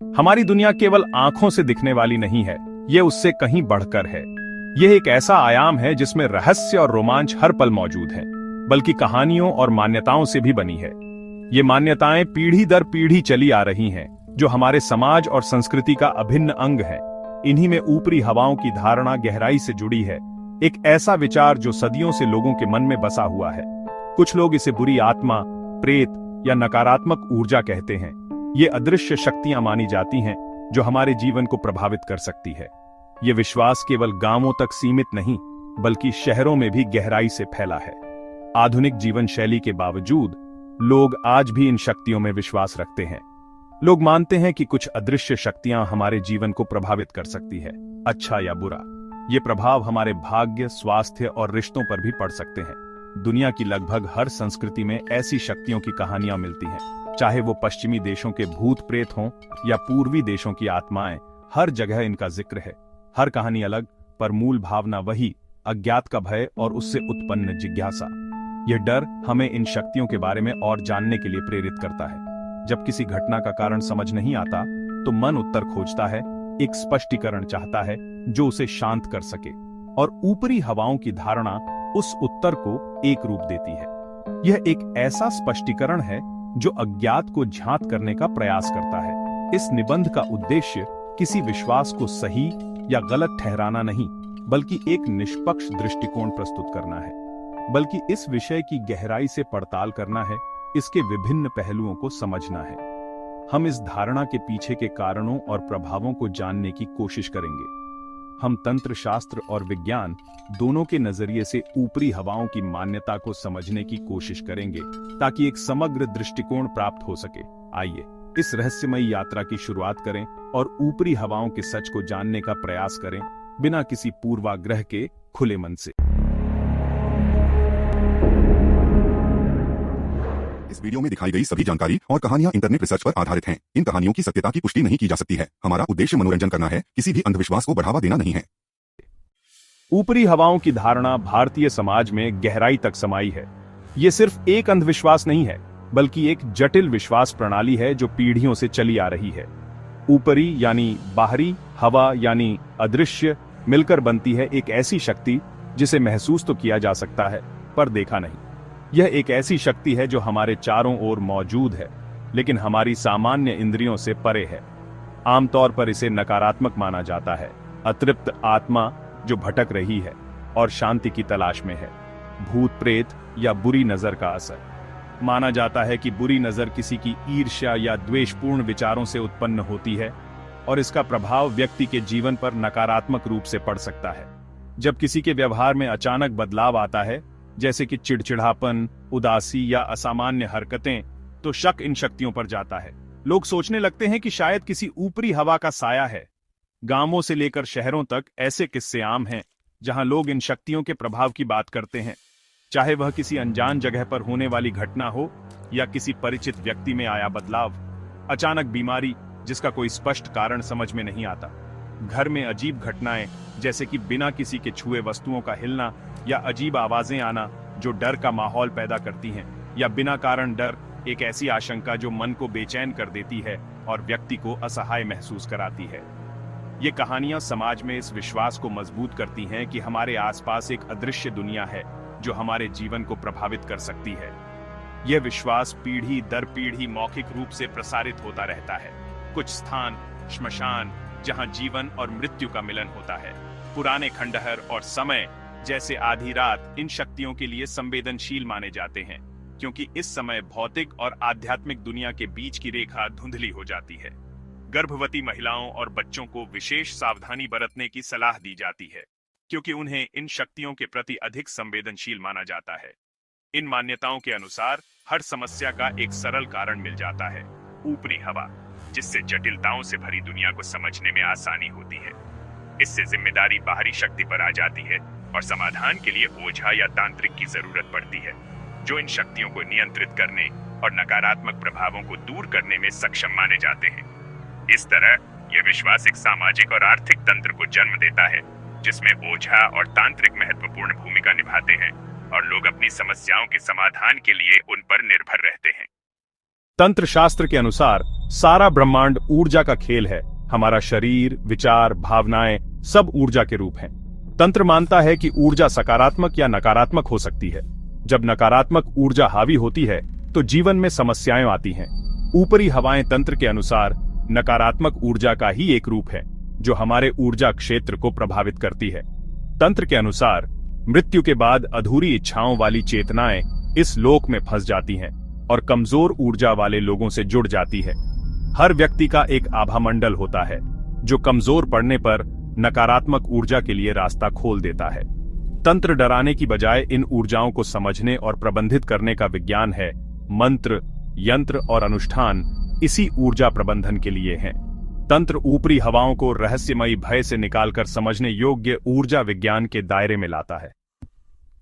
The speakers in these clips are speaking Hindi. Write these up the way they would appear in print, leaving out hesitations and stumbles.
हमारी दुनिया केवल आंखों से दिखने वाली नहीं है, ये उससे कहीं बढ़कर है। यह एक ऐसा आयाम है जिसमें रहस्य और रोमांच हर पल मौजूद है, बल्कि कहानियों और मान्यताओं से भी बनी है। ये मान्यताएं पीढ़ी दर पीढ़ी चली आ रही हैं, जो हमारे समाज और संस्कृति का अभिन्न अंग है। इन्हीं में ऊपरी हवाओं की धारणा गहराई से जुड़ी है, एक ऐसा विचार जो सदियों से लोगों के मन में बसा हुआ है। कुछ लोग इसे बुरी आत्मा, प्रेत या नकारात्मक ऊर्जा कहते हैं। ये अदृश्य शक्तियां मानी जाती हैं जो हमारे जीवन को प्रभावित कर सकती है। ये विश्वास केवल गांवों तक सीमित नहीं, बल्कि शहरों में भी गहराई से फैला है। आधुनिक जीवन शैली के बावजूद लोग आज भी इन शक्तियों में विश्वास रखते हैं। लोग मानते हैं कि कुछ अदृश्य शक्तियां हमारे जीवन को प्रभावित कर सकती है, अच्छा या बुरा। ये प्रभाव हमारे भाग्य, स्वास्थ्य और रिश्तों पर भी पड़ सकते हैं। दुनिया की लगभग हर संस्कृति में ऐसी शक्तियों की कहानियां मिलती हैं, चाहे वो पश्चिमी देशों के भूत प्रेत हों या पूर्वी देशों की आत्माएं, हर जगह इनका जिक्र है। हर कहानी अलग, पर मूल भावना वही, अज्ञात का भय और उससे उत्पन्न जिज्ञासा। यह डर हमें इन शक्तियों के बारे में और जानने के लिए प्रेरित करता है। जब किसी घटना का कारण समझ नहीं आता, तो मन उत्तर खोजता है, एक स्पष्टीकरण चाहता है जो उसे शांत कर सके, और ऊपरी हवाओं की धारणा उस उत्तर को एक रूप देती है। यह एक ऐसा स्पष्टीकरण है जो अज्ञात को झांत करने का प्रयास करता है। इस निबंध का उद्देश्य किसी विश्वास को सही या गलत ठहराना नहीं, बल्कि एक निष्पक्ष दृष्टिकोण प्रस्तुत करना है। बल्कि इस विषय की गहराई से पड़ताल करना है, इसके विभिन्न पहलुओं को समझना है। हम इस धारणा के पीछे के कारणों और प्रभावों को जानने की कोशिश करेंगे। हम तंत्र शास्त्र और विज्ञान दोनों के नजरिए से ऊपरी हवाओं की मान्यता को समझने की कोशिश करेंगे, ताकि एक समग्र दृष्टिकोण प्राप्त हो सके। आइए इस रहस्यमयी यात्रा की शुरुआत करें और ऊपरी हवाओं के सच को जानने का प्रयास करें, बिना किसी पूर्वाग्रह के, खुले मन से। इस वीडियो में दिखाई गई सभी जानकारी और कहानियां इंटरनेट रिसर्च पर आधारित हैं। इन कहानियों की सत्यता की पुष्टि नहीं की जा सकती है। हमारा उद्देश्य मनोरंजन करना है, किसी भी अंधविश्वास को बढ़ावा देना नहीं है। ऊपरी हवाओं की धारणा भारतीय समाज में गहराई तक समाई है। ये सिर्फ एक अंधविश्वास नहीं है, बल्कि एक जटिल विश्वास प्रणाली है जो पीढ़ियों से चली आ रही है। ऊपरी यानी बाहरी, हवा यानी अदृश्य, मिलकर बनती है एक ऐसी शक्ति जिसे महसूस तो किया जा सकता है, पर देखा नहीं। यह एक ऐसी शक्ति है जो हमारे चारों ओर मौजूद है, लेकिन हमारी सामान्य इंद्रियों से परे है। आमतौर पर इसे नकारात्मक माना जाता है, अतृप्त आत्मा जो भटक रही है और शांति की तलाश में है। भूत प्रेत या बुरी नजर का असर। माना जाता है कि बुरी नजर किसी की ईर्ष्या या द्वेषपूर्ण विचारों से उत्पन्न होती है, और इसका प्रभाव व्यक्ति के जीवन पर नकारात्मक रूप से पड़ सकता है। जब किसी के व्यवहार में अचानक बदलाव आता है, जैसे कि चिड़चिड़ापन, उदासी या असामान्य हरकतें, तो शक इन शक्तियों पर जाता है। लोग सोचने लगते हैं कि शायद किसी ऊपरी हवा का साया है। गांवों से लेकर शहरों तक ऐसे किस्से आम हैं जहां लोग इन शक्तियों के प्रभाव की बात करते हैं, चाहे वह किसी अनजान जगह पर होने वाली घटना हो या किसी परिचित व्यक्ति में आया बदलाव, अचानक बीमारी जिसका कोई स्पष्ट कारण समझ में नहीं आता, घर में अजीब घटनाएं जैसे कि बिना किसी के छुए वस्तुओं का हिलना या अजीब आवाजें आना जो डर का माहौल पैदा करती हैं, या बिना कारण डर, एक ऐसी आशंका जो मन को बेचैन कर देती है और व्यक्ति को असहाय महसूस कराती है। ये कहानियां समाज में इस विश्वास को मजबूत करती हैं कि हमारे आसपास एक अदृश्य दुनिया है जो हमारे जीवन को प्रभावित कर सकती है। यह विश्वास पीढ़ी दर पीढ़ी मौखिक रूप से प्रसारित होता रहता है। कुछ स्थान, श्मशान, जहां जीवन और मृत्यु का मिलन होता है, पुराने खंडहर और समय जैसे आधी रात इन शक्तियों के लिए संवेदनशील माने जाते हैं, क्योंकि इस समय भौतिक और आध्यात्मिक दुनिया के बीच की रेखा धुंधली हो जाती है। गर्भवती महिलाओं और बच्चों को विशेष सावधानी बरतने की सलाह दी जाती है, क्योंकि उन्हें इन शक्तियों के प्रति अधिक संवेदनशील माना जाता है। इन मान्यताओं के अनुसार हर समस्या का एक सरल कारण मिल जाता है, ऊपरी हवा, जिससे जटिलताओं से भरी दुनिया को समझने में आसानी होती है। इससे जिम्मेदारी बाहरी शक्ति पर आ जाती है और समाधान के लिए ओझा या तांत्रिक की जरूरत पड़ती है, जो इन शक्तियों को नियंत्रित करने और नकारात्मक प्रभावों को दूर करने में सक्षम माने जाते हैं। इस तरह यह विश्वास एक सामाजिक और आर्थिक तंत्र को जन्म देता है, जिसमें ओझा और तांत्रिक महत्वपूर्ण भूमिका निभाते हैं और लोग अपनी समस्याओं के समाधान के लिए उन पर निर्भर रहते हैं। तंत्र शास्त्र के अनुसार सारा ब्रह्मांड ऊर्जा का खेल है। हमारा शरीर, विचार, भावनाएं सब ऊर्जा के रूप हैं। तंत्र मानता है कि ऊर्जा सकारात्मक या नकारात्मक हो सकती है। जब नकारात्मक ऊर्जा हावी होती है तो जीवन में समस्याएं आती हैं। ऊपरी हवाएं तंत्र के अनुसार नकारात्मक ऊर्जा का ही एक रूप है जो हमारे ऊर्जा क्षेत्र को प्रभावित करती है। तंत्र के अनुसार मृत्यु के बाद अधूरी इच्छाओं वाली चेतनाएं इस लोक में फंस जाती हैं और कमजोर ऊर्जा वाले लोगों से जुड़ जाती है। हर व्यक्ति का एक आभामंडल होता है जो कमजोर पड़ने पर नकारात्मक ऊर्जा के लिए रास्ता खोल देता है। तंत्र डराने की बजाय इन ऊर्जाओं को समझने और प्रबंधित करने का विज्ञान है। मंत्र, यंत्र और अनुष्ठान इसी ऊर्जा प्रबंधन के लिए हैं। तंत्र ऊपरी हवाओं को रहस्यमयी भय से निकालकर समझने योग्य ऊर्जा विज्ञान के दायरे में लाता है।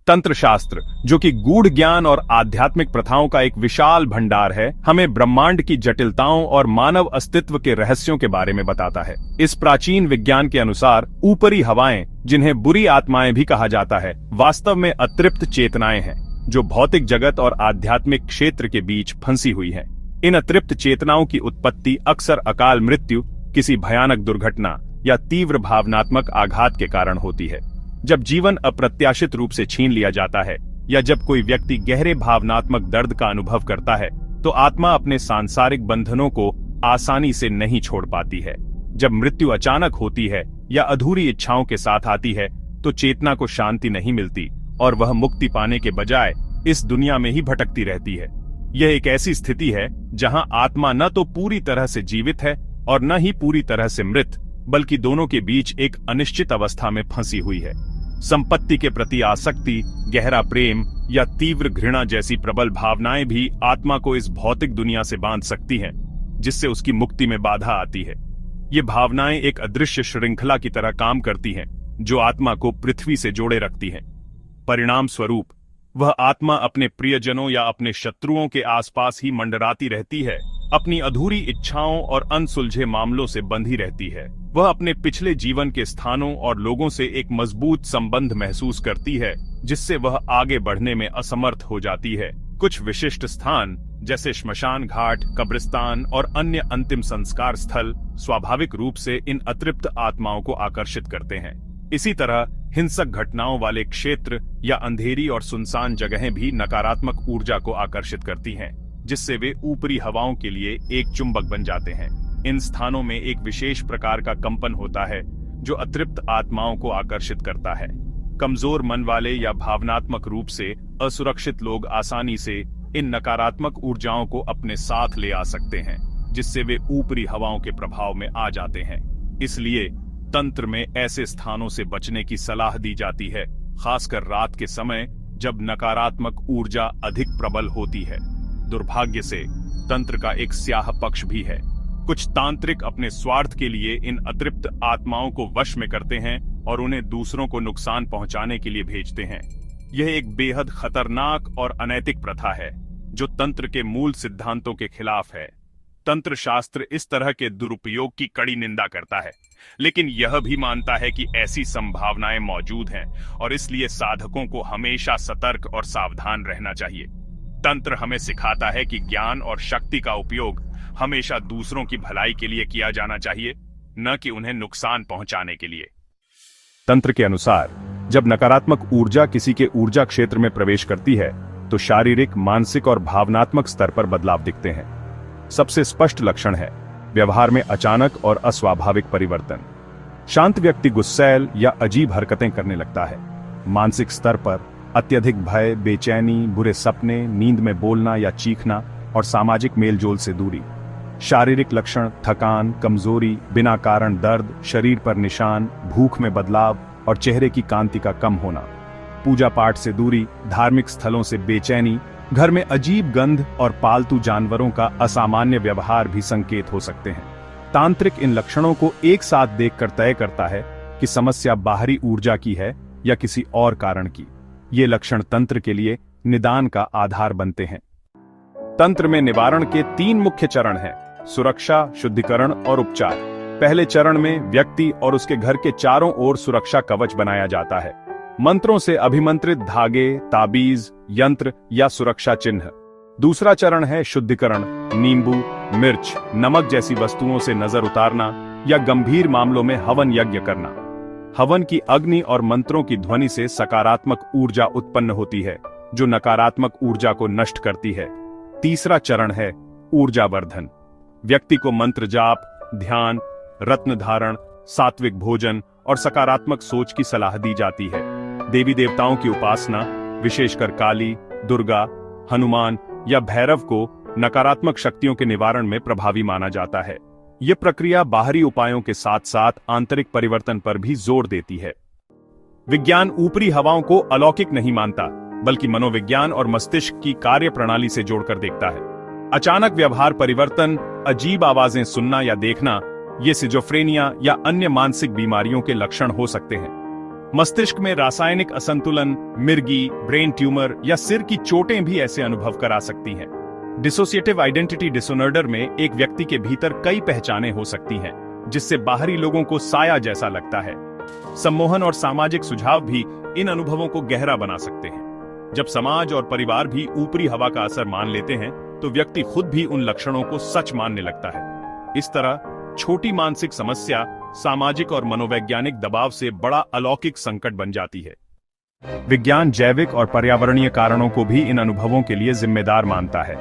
तंत्र शास्त्र, जो कि गूढ़ ज्ञान और आध्यात्मिक प्रथाओं का एक विशाल भंडार है, हमें ब्रह्मांड की जटिलताओं और मानव अस्तित्व के रहस्यों के बारे में बताता है। इस प्राचीन विज्ञान के अनुसार ऊपरी हवाएं, जिन्हें बुरी आत्माएं भी कहा जाता है, वास्तव में अतृप्त चेतनाएं हैं जो भौतिक जगत और आध्यात्मिक क्षेत्र के बीच फंसी हुई हैं। इन अतृप्त चेतनाओं की उत्पत्ति अक्सर अकाल मृत्यु, किसी भयानक दुर्घटना या तीव्र भावनात्मक आघात के कारण होती है। जब जीवन अप्रत्याशित रूप से छीन लिया जाता है या जब कोई व्यक्ति गहरे भावनात्मक दर्द का अनुभव करता है तो आत्मा अपने सांसारिक बंधनों को आसानी से नहीं छोड़ पाती है। जब मृत्यु अचानक होती है या अधूरी इच्छाओं के साथ आती है तो चेतना को शांति नहीं मिलती और वह मुक्ति पाने के बजाय इस दुनिया में ही भटकती रहती है। यह एक ऐसी स्थिति है जहां आत्मा न तो पूरी तरह से जीवित है और न ही पूरी तरह से मृत, बल्कि दोनों के बीच एक अनिश्चित अवस्था में फंसी हुई है। संपत्ति के प्रति आसक्ति, गहरा प्रेम या तीव्र घृणा जैसी प्रबल भावनाएं भी आत्मा को इस भौतिक दुनिया से बांध सकती हैं, जिससे उसकी मुक्ति में बाधा आती है। ये भावनाएं एक अदृश्य श्रृंखला की तरह काम करती हैं, जो आत्मा को पृथ्वी से जोड़े रखती हैं। परिणाम स्वरूप वह आत्मा अपने प्रियजनों या अपने शत्रुओं के आसपास ही मंडराती रहती है, अपनी अधूरी इच्छाओं और अनसुलझे मामलों से बंधी रहती है। वह अपने पिछले जीवन के स्थानों और लोगों से एक मजबूत संबंध महसूस करती है, जिससे वह आगे बढ़ने में असमर्थ हो जाती है। कुछ विशिष्ट स्थान जैसे श्मशान घाट, कब्रिस्तान और अन्य अंतिम संस्कार स्थल स्वाभाविक रूप से इन अतृप्त आत्माओं को आकर्षित करते हैं। इसी तरह हिंसक घटनाओं वाले क्षेत्र या अंधेरी और सुनसान जगहें भी नकारात्मक ऊर्जा को आकर्षित करती हैं, जिससे वे ऊपरी हवाओं के लिए एक चुंबक बन जाते हैं। इन स्थानों में एक विशेष प्रकार का कंपन होता है जो अतृप्त आत्माओं को आकर्षित करता है। कमजोर मन वाले या भावनात्मक रूप से असुरक्षित लोग आसानी से इन नकारात्मक ऊर्जाओं को अपने साथ ले आ सकते हैं, जिससे वे ऊपरी हवाओं के प्रभाव में आ जाते हैं। इसलिए तंत्र में ऐसे स्थानों से बचने की सलाह दी जाती है, खासकर रात के समय जब नकारात्मक ऊर्जा अधिक प्रबल होती है। दुर्भाग्य से तंत्र का एक स्याह पक्ष भी है। कुछ तांत्रिक अपने स्वार्थ के लिए इन अतृप्त आत्माओं को वश में करते हैं और उन्हें दूसरों को नुकसान पहुंचाने के लिए भेजते हैं। यह एक बेहद खतरनाक और अनैतिक प्रथा है जो तंत्र के मूल सिद्धांतों के खिलाफ है। तंत्र शास्त्र इस तरह के दुरुपयोग की कड़ी निंदा करता है, लेकिन यह भी मानता है कि ऐसी संभावनाएं मौजूद हैं और इसलिए साधकों को हमेशा सतर्क और सावधान रहना चाहिए। तंत्र हमें सिखाता है कि ज्ञान और शक्ति का उपयोग हमेशा दूसरों की भलाई के लिए किया जाना चाहिए, न कि उन्हें नुकसान पहुंचाने के लिए। तंत्र के अनुसार जब नकारात्मक ऊर्जा किसी के ऊर्जा क्षेत्र में प्रवेश करती है तो शारीरिक, मानसिक और भावनात्मक स्तर पर बदलाव दिखते हैं। सबसे स्पष्ट लक्षण है व्यवहार में अचानक और अस्वाभाविक परिवर्तन। शांत व्यक्ति गुस्सैल या अजीब हरकतें करने लगता है। मानसिक स्तर पर अत्यधिक भय, बेचैनी, बुरे सपने, नींद में बोलना या चीखना और सामाजिक मेलजोल से दूरी। शारीरिक लक्षण थकान, कमजोरी, बिना कारण दर्द, शरीर पर निशान, भूख में बदलाव और चेहरे की कांति का कम होना। पूजा पाठ से दूरी, धार्मिक स्थलों से बेचैनी, घर में अजीब गंध और पालतू जानवरों का असामान्य व्यवहार भी संकेत हो सकते हैं। तांत्रिक इन लक्षणों को एक साथ देखकर तय करता है कि समस्या बाहरी ऊर्जा की है या किसी और कारण की। ये लक्षण तंत्र के लिए निदान का आधार बनते हैं। तंत्र में निवारण के 3 मुख्य चरण हैं: सुरक्षा, शुद्धिकरण और उपचार। पहले चरण में व्यक्ति और उसके घर के चारों ओर सुरक्षा कवच बनाया जाता है। मंत्रों से अभिमंत्रित धागे, ताबीज, यंत्र या सुरक्षा चिन्ह। दूसरा चरण है शुद्धिकरण। नींबू, मिर्च, नमक जैसी वस्तुओं से नजर उतारना या गंभीर मामलों में हवन यज्ञ करना। हवन की अग्नि और मंत्रों की ध्वनि से सकारात्मक ऊर्जा उत्पन्न होती है, जो नकारात्मक ऊर्जा को नष्ट करती है। तीसरा चरण है ऊर्जावर्धन। व्यक्ति को मंत्र जाप, ध्यान, रत्न धारण, सात्विक भोजन और सकारात्मक सोच की सलाह दी जाती है। देवी देवताओं की उपासना, विशेषकर काली, दुर्गा, हनुमान या भैरव को नकारात्मक शक्तियों के निवारण में प्रभावी माना जाता है। यह प्रक्रिया बाहरी उपायों के साथ साथ आंतरिक परिवर्तन पर भी जोर देती है। विज्ञान ऊपरी हवाओं को अलौकिक नहीं मानता, बल्कि मनोविज्ञान और मस्तिष्क की कार्य प्रणाली से जोड़कर देखता है। अचानक व्यवहार परिवर्तन, अजीब आवाजें सुनना या देखना, ये सिजोफ्रेनिया या अन्य मानसिक बीमारियों के लक्षण हो सकते हैं। मस्तिष्क में रासायनिक असंतुलन, मिर्गी, ब्रेन ट्यूमर या सिर की चोटें भी ऐसे अनुभव करा सकती हैं। डिसोसिएटिव आइडेंटिटी डिसऑर्डर में एक व्यक्ति के भीतर कई पहचानें हो सकती हैं, जिससे बाहरी लोगों को साया जैसा लगता है। सम्मोहन और सामाजिक सुझाव भी इन अनुभवों को गहरा बना सकते हैं। जब समाज और परिवार भी ऊपरी हवा का असर मान लेते हैं, तो व्यक्ति खुद भी उन लक्षणों को सच मानने लगता है। इस तरह छोटी मानसिक समस्या सामाजिक और मनोवैज्ञानिक दबाव से बड़ा अलौकिक संकट बन जाती है। विज्ञान जैविक और पर्यावरणीय कारणों को भी इन अनुभवों के लिए जिम्मेदार मानता है।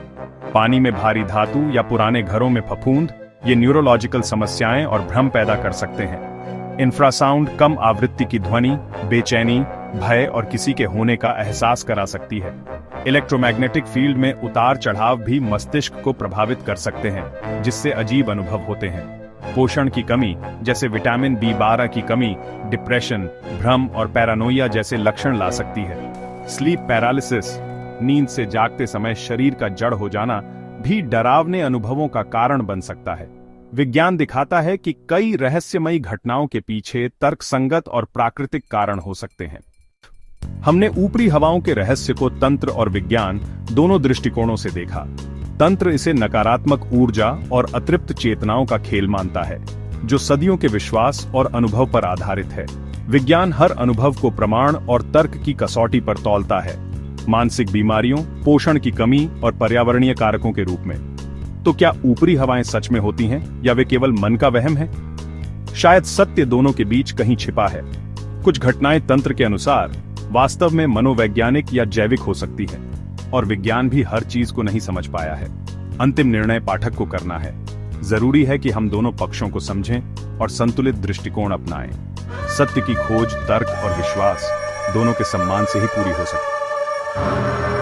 पानी में भारी धातु या पुराने घरों में फफूंद, ये न्यूरोलॉजिकल समस्याएं और भ्रम पैदा कर सकते हैं। इंफ्रासाउंड कम आवृत्ति की ध्वनि, बेचैनी, भय और किसी के होने का एहसास करा सकती है। इलेक्ट्रोमैग्नेटिक फील्ड में उतार चढ़ाव भी मस्तिष्क को प्रभावित कर सकते हैं, जिससे अजीब अनुभव होते हैं। पोषण की कमी, जैसे विटामिन B12 की कमी, डिप्रेशन, भ्रम और पैरानोइया जैसे लक्षण ला सकती है। स्लीप पैरालिसिस, नींद से जागते समय शरीर का जड़ हो जाना भी डरावने अनुभवों का कारण बन सकता है। विज्ञान दिखाता है कि कई रहस्यमयी घटनाओं के पीछे तर्कसंगत और प्राकृतिक कारण हो सकते हैं। हमने ऊपरी हवाओं के रहस्य को तंत्र और विज्ञान दोनों दृष्टिकोणों से देखा। तंत्र इसे नकारात्मक ऊर्जा और अतृप्त चेतनाओं का खेल मानता है, जो सदियों के विश्वास और अनुभव पर आधारित है। विज्ञान हर अनुभव को प्रमाण और तर्क की कसौटी पर तौलता है, मानसिक बीमारियों, पोषण की कमी और पर्यावरणीय कारकों के रूप में। तो क्या ऊपरी हवाएं सच में होती हैं या वे केवल मन का वहम है? शायद सत्य दोनों के बीच कहीं छिपा है। कुछ घटनाएं तंत्र के अनुसार वास्तव में मनोवैज्ञानिक या जैविक हो सकती है, और विज्ञान भी हर चीज को नहीं समझ पाया है। अंतिम निर्णय पाठक को करना है। जरूरी है कि हम दोनों पक्षों को समझें और संतुलित दृष्टिकोण अपनाएं। सत्य की खोज तर्क और विश्वास दोनों के सम्मान से ही पूरी हो सकती है।